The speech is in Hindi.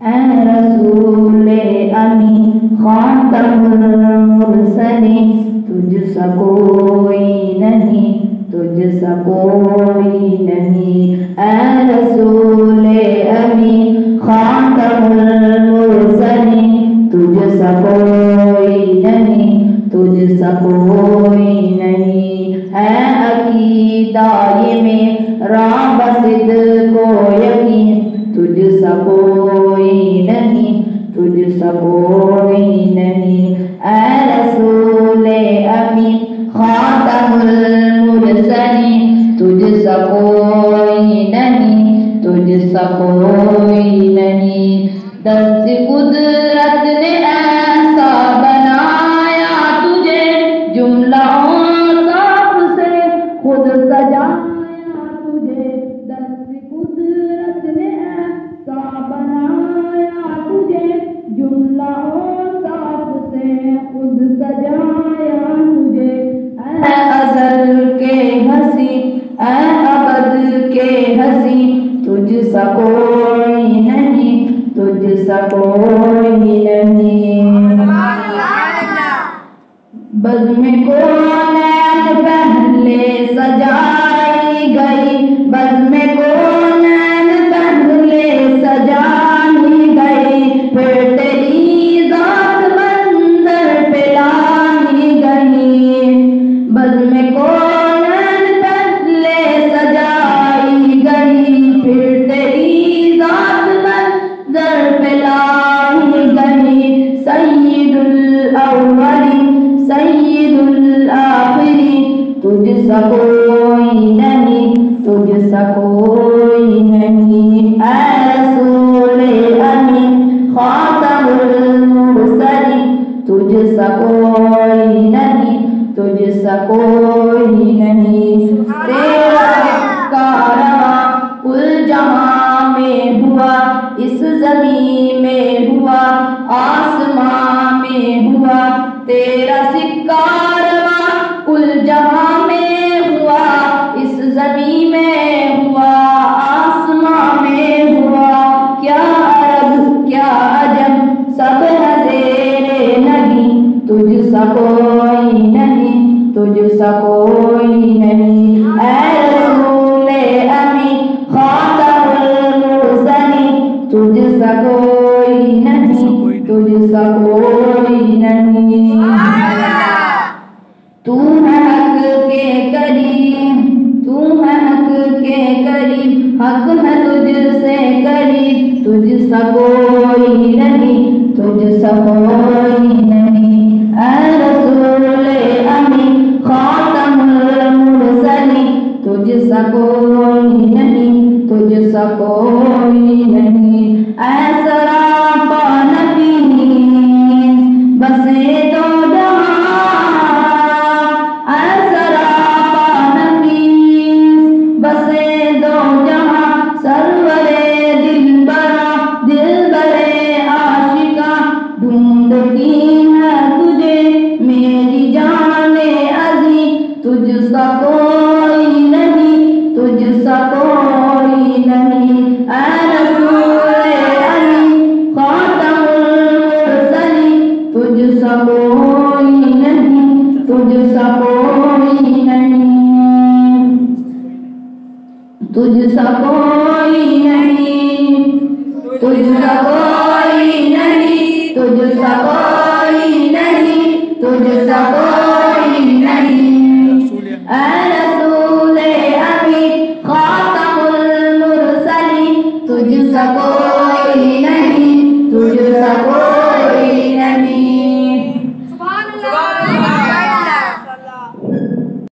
ऐ रसूले अमी खातमुल मुरसलीन, तुझसा कोई नहीं, तुझसा कोई नहीं। ऐ रसूले अमी खातमुल मुरसलीन, तुझसा कोई नहीं, तुझसा कोई नहीं। ऐ अकीदा ये मेरा बसिद्क़ो यकीन, तुझसा कोई नहीं, तुझसा कोई नहीं। ऐ रसूले अमी खातमुल मुरसलीन, तुझसा कोई नहीं, तुझसा कोई नहीं। दस्त कुदरत ने ऐसा बनाया तुझे, जुमला औसाफ से खुद सजाया तुझे। दस्त कुदरत ने ऐसा बनाया तुझे, जुमला औसाफ से खुद सजाया तुझे। ऐ अज़ल के हसी, ऐ अबद के हसी, तुझसा कोई नहीं, तुझसा कोई नहीं। बज़्म कौनैन पहले सजाई गई, बज़्म कौनैन पहले सजाई गई, फिर तेरी ज़ात मंज़र पे लाई गई। बज़्म कौनैन पहले सजाई गई, फिर तेरी ज़ात मंज़र पे लाई गई। सय्यिदुल अव्वलीन सय्यिदुल आखिरीन, तुझसा कोई नहीं, तुझसा कोई नहीं। ऐ रसूले अमी खातमुल मुरसलीन, तुझसा कोई नहीं, तुझसा कोई नहीं। तेरा सिक्का रवां कुल जहां में हुआ, इस ज़मीं में हुआ, आसमां में हुआ। तेरा सिक्का रवां कुल जहां में हुआ, इस ज़मीं में हुआ, आसमां में हुआ। क्या अरब क्या अजम सब नज़ेरे नगी, तुझसा कोई नहीं, तुझसा कोई नहीं। ऐ रसूले अमी खातमुल मुरसलीन, तुझसा कोई नहीं, तुझसा कोई नहीं। तू है हक के करीब, तू है हक के करीब, हक है तुझसे करीब, तुझसा कोई नहीं, तुझसा कोई नहीं। ऐ रसूले अमी खातमुल मुरसलीन, तुझसा कोई नहीं, तुझसा कोई नहीं। ऐ सरापा नफीस बसे दो तुझसा कोई नहीं, तुझसा कोई नहीं। ऐ रसूले अमी खातमुल मुरसलीन, तुझसा कोई नहीं, तुझसा कोई नहीं, तुझसा कोई नहीं, तुझसा कोई नहीं, तुझसा कोई नहीं, तुझसा कोई नहीं। ऐ रसूले अमी खातमुल मुरसलीन, तुझसा कोई नहीं, तुझसा